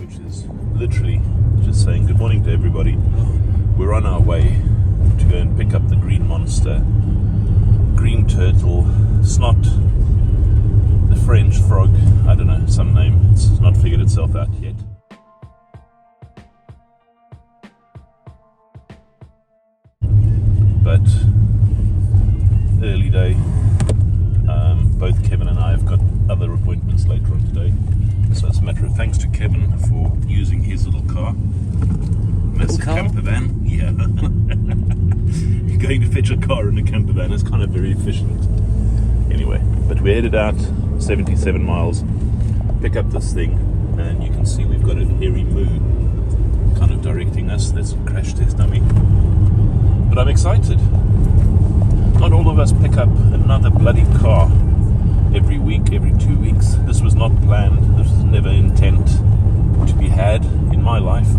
which is literally just saying good morning to everybody. We're on our way to go and pick up the green monster, green turtle, snot, the French frog, I don't know, some name. It's not figured itself out yet. But early day. Both Kevin and I have got other appointments later on today, so it's a matter of thanks to Kevin for using his little car, massive camper van. Yeah. Going to fetch a car in a camper van is kind of very efficient. Anyway, but we're headed out 77 miles, pick up this thing, and you can see we've got a hairy moon kind of directing us. There's a crash test dummy. But I'm excited. Not all of us pick up another bloody car every week, every 2 weeks. This was not planned. This was never intent to be had in my life.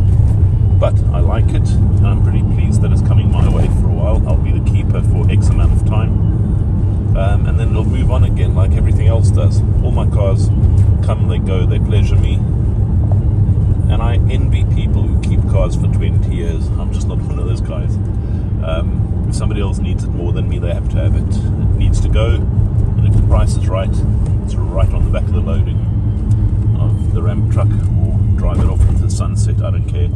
But I like it, and I'm pretty pleased that it's coming my way for a while. I'll be the keeper for X amount of time. And then it'll move on again like everything else does. All my cars come, they go, they pleasure me. And I envy people who keep cars for 20 years. I'm just not one of those guys. If somebody else needs it more than me, they have to have it. It needs to go, and if the price is right, it's right on the back of the loading of the ramp truck, or drive it off into the sunset, I don't care.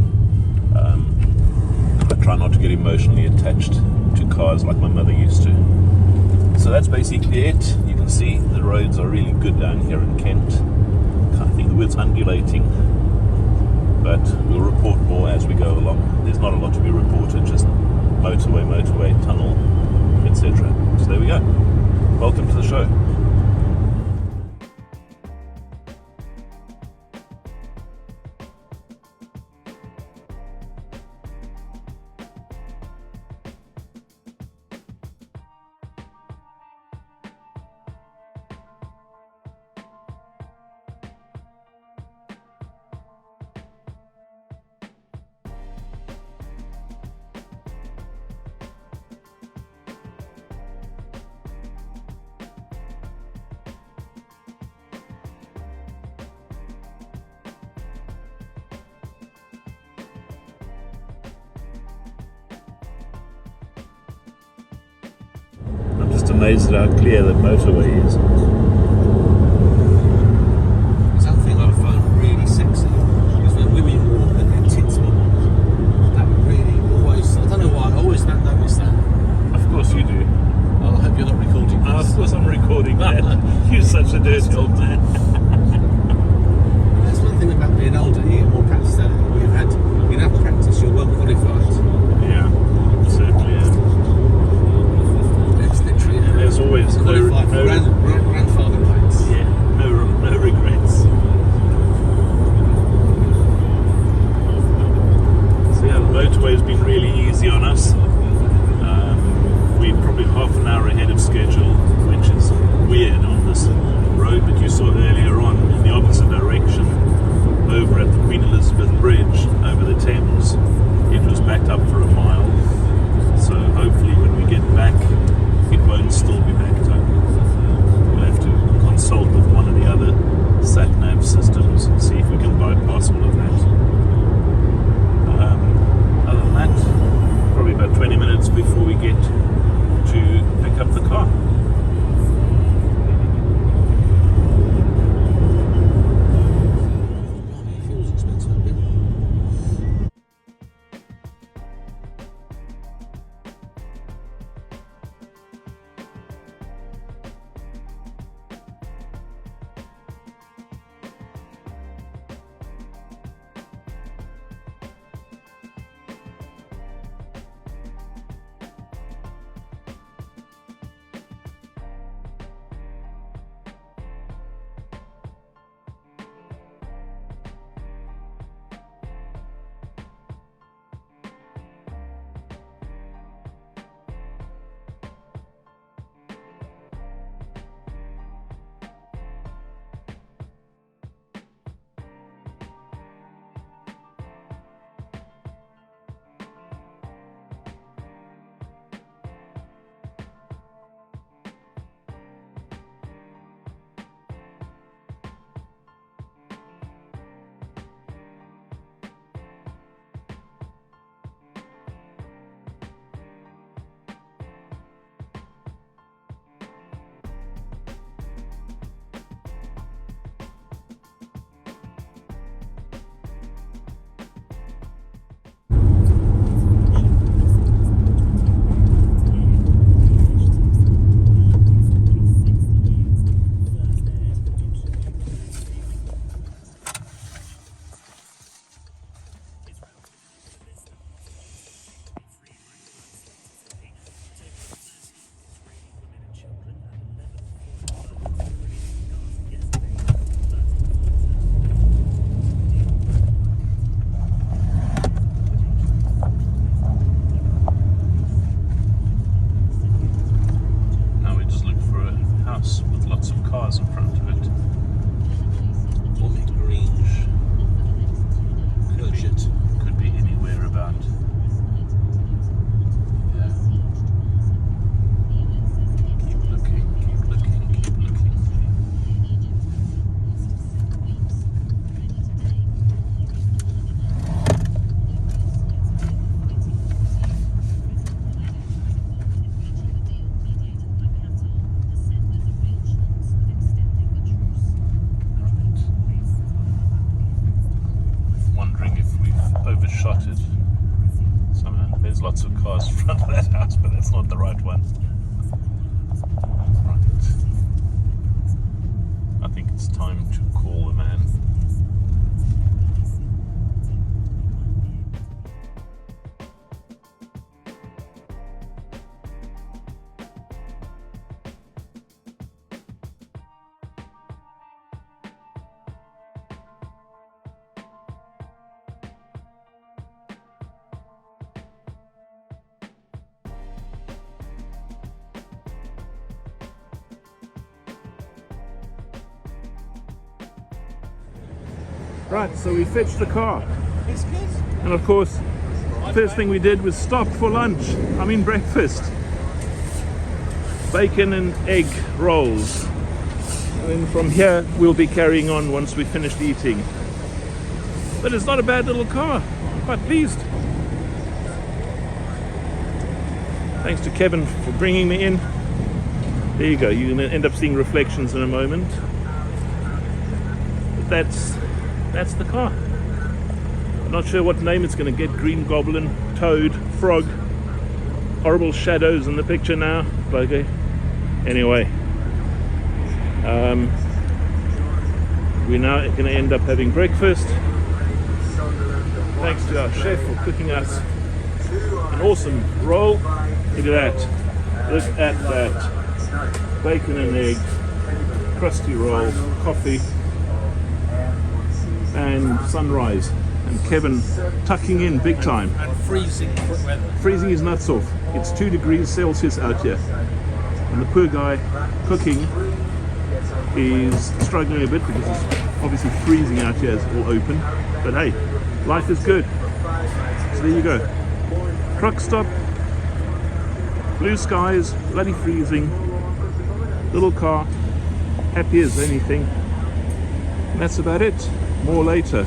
I try not to get emotionally attached to cars like my mother used to. So that's basically it. You can see the roads are really good down here in Kent. I think the word's undulating, but we'll report more as we go along. There's not a lot to be reported, just motorway, tunnel, etc. So there we go. Welcome to the show. I'm just amazed at how clear the motorway is. Something I find really sexy is when women walk and their tits walk. That really always, I don't know why, I always notice that. Of course you do. I hope you're not recording this. Of course I'm recording that. You're such a dirty old man. That's one thing about being older, you get more practice than we've had enough practice, you're well qualified. Yeah, certainly is. It's literally There's always qualified for grand lots of cars in front of that house, but that's not the right one. Right. I think it's time to call the man. Right, so we fetched the car. It's good. And of course, first thing we did was stop for lunch. I mean breakfast. Bacon and egg rolls. And then from here we'll be carrying on once we've finished eating. But it's not a bad little car. I'm quite pleased. Thanks to Kevin for bringing me in. There you go. You're going to end up seeing reflections in a moment. But that's the car. I'm not sure what name it's going to get. Green Goblin, Toad, Frog. Horrible shadows in the picture now. Okay. Anyway. We're now going to end up having breakfast. Thanks to our chef for cooking us an awesome roll. Look at that. Look at that. Bacon and egg. Crusty roll. Coffee. And sunrise, and Kevin tucking in big time. And freezing weather. Freezing his nuts off. It's 2 degrees Celsius out here, and the poor guy cooking is struggling a bit because it's obviously freezing out here. It's all open, but hey, life is good. So there you go. Truck stop, blue skies, bloody freezing, little car, happy as anything. And that's about it. More later.